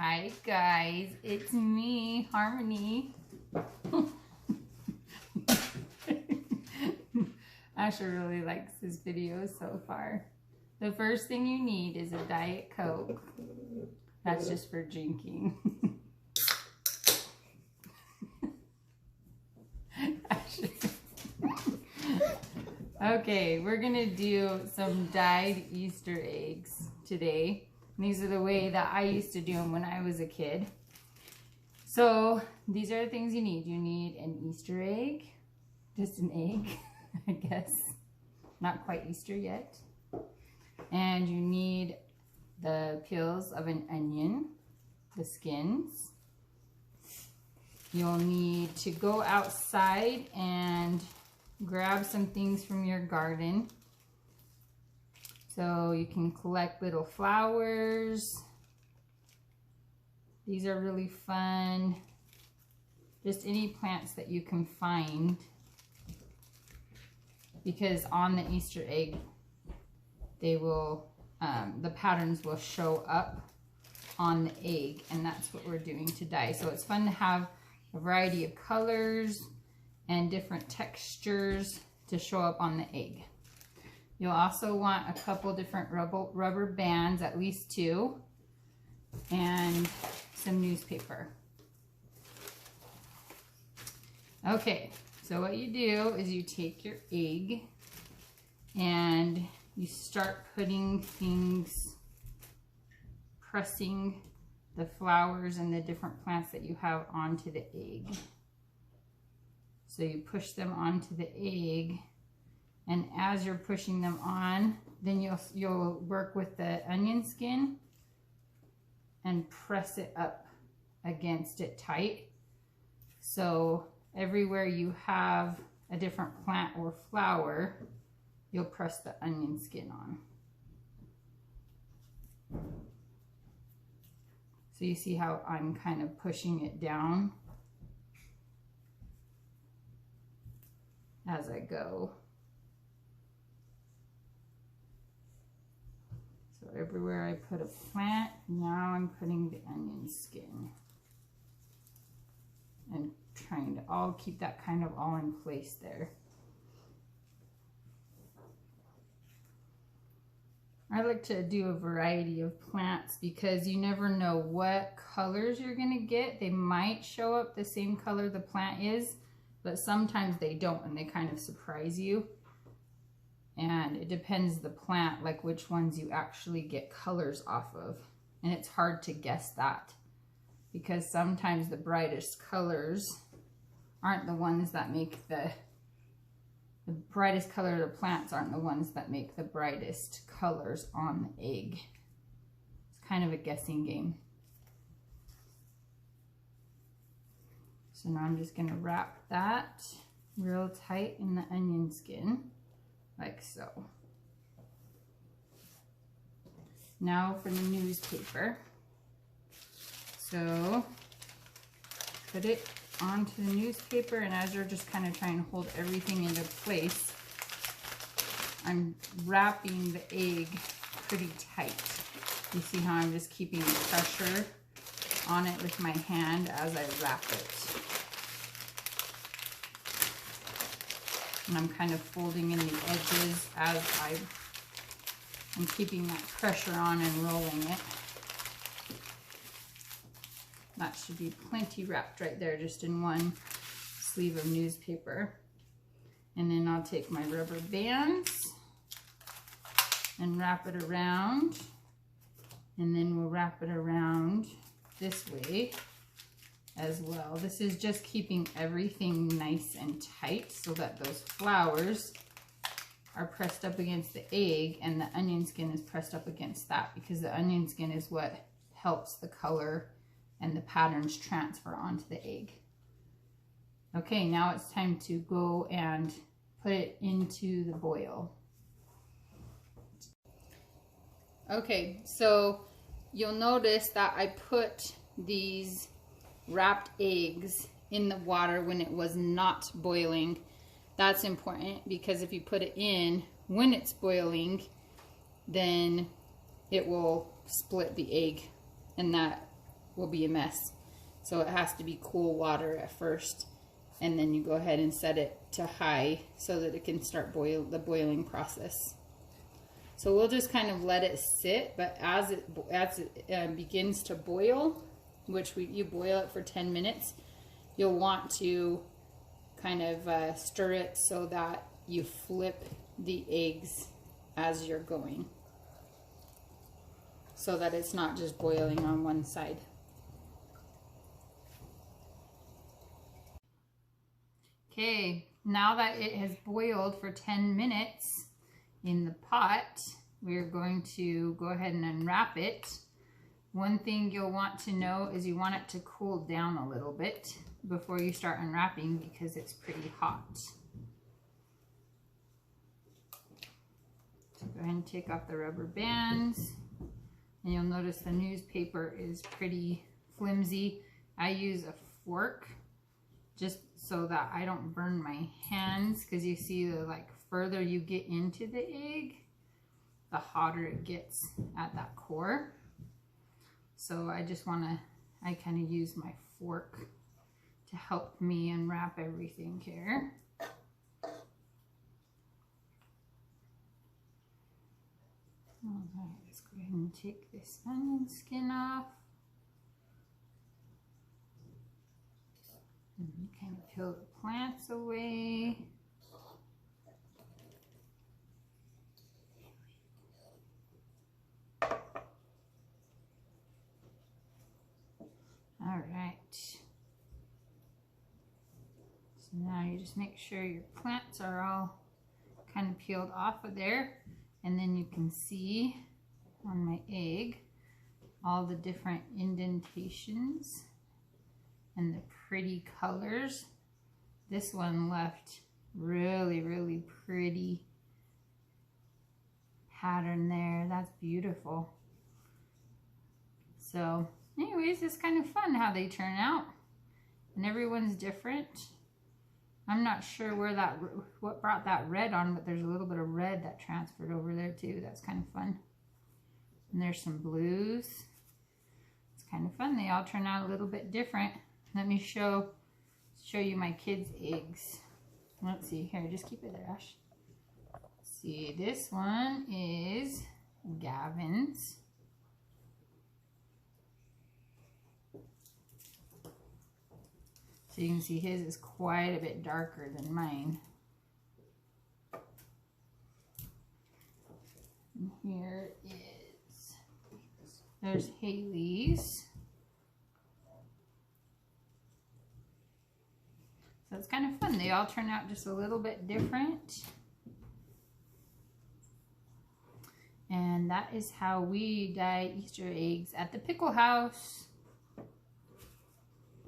Hi guys, it's me, Harmony. Asher really likes this video so far. The first thing you need is a Diet Coke. That's just for drinking. Okay, we're gonna do some dyed Easter eggs today. These are the way that I used to do them when I was a kid. So these are the things you need. You need an Easter egg, just an egg, I guess. Not quite Easter yet. And you need the peels of an onion, the skins. You'll need to go outside and grab some things from your garden. So you can collect little flowers. These are really fun. Just any plants that you can find. Because on the Easter egg, they will, the patterns will show up on the egg, and that's what we're doing to dye. So it's fun to have a variety of colors and different textures to show up on the egg. You'll also want a couple different rubber bands, at least 2, and some newspaper. Okay, so what you do is you take your egg and you start putting things, pressing the flowers and the different plants that you have onto the egg. So you push them onto the egg, and as you're pushing them on, then you'll work with the onion skin and press it up against it tight. So everywhere you have a different plant or flower, you'll press the onion skin on. So you see how I'm kind of pushing it down as I go. So everywhere I put a plant, now I'm putting the onion skin. And trying to all keep that kind of all in place there. I like to do a variety of plants because you never know what colors you're gonna get. They might show up the same color the plant is, but sometimes they don't, and they kind of surprise you. And it depends the plant, like which ones you actually get colors off of. And it's hard to guess that because sometimes the brightest colors aren't the ones that make the brightest color of the plants aren't the ones that make the brightest colors on the egg. It's kind of a guessing game. So now I'm just gonna wrap that real tight in the onion skin, like so. Now for the newspaper. So put it onto the newspaper, and as you're just kind of trying to hold everything into place, I'm wrapping the egg pretty tight. You see how I'm just keeping the pressure on it with my hand as I wrap it. And I'm kind of folding in the edges as I'm keeping that pressure on and rolling it. That should be plenty wrapped right there, just in one sleeve of newspaper. And then I'll take my rubber bands and wrap it around. And then we'll wrap it around this way as well. This is just keeping everything nice and tight so that those flowers are pressed up against the egg and the onion skin is pressed up against that, because the onion skin is what helps the color and the patterns transfer onto the egg. Okay, now it's time to go and put it into the boil. Okay, so you'll notice that I put these wrapped eggs in the water when it was not boiling. That's important because if you put it in when it's boiling, then it will split the egg, and that will be a mess. So it has to be cool water at first, and then you go ahead and set it to high so that it can start the boiling process. So we'll just kind of let it sit, but as it begins to boil, which you boil it for 10 minutes, you'll want to kind of stir it so that you flip the eggs as you're going, so that it's not just boiling on one side. Okay, now that it has boiled for 10 minutes in the pot, we're going to go ahead and unwrap it. One thing you'll want to know is you want it to cool down a little bit before you start unwrapping, because it's pretty hot. So go ahead and take off the rubber bands, and you'll notice the newspaper is pretty flimsy. I use a fork just so that I don't burn my hands, because you see the further you get into the egg, the hotter it gets at that core. So I kind of use my fork to help me unwrap everything here. All right, let's go ahead and take this onion skin off. And kind of peel the plants away. All right. So now you just make sure your plants are all kind of peeled off of there, and then you can see on my egg all the different indentations and the pretty colors. This one left really, really pretty pattern there. That's beautiful. So anyways, it's kind of fun how they turn out, and everyone's different. I'm not sure what brought that red on, but there's a little bit of red that transferred over there too. That's kind of fun. And there's some blues. It's kind of fun. They all turn out a little bit different. Let me show you my kids' eggs. Let's see here. Just keep it there, Ash. See, this one is Gavin's. So you can see his is quite a bit darker than mine. And here there's Haley's. So it's kind of fun. They all turn out just a little bit different. And that is how we dye Easter eggs at the Pickle House.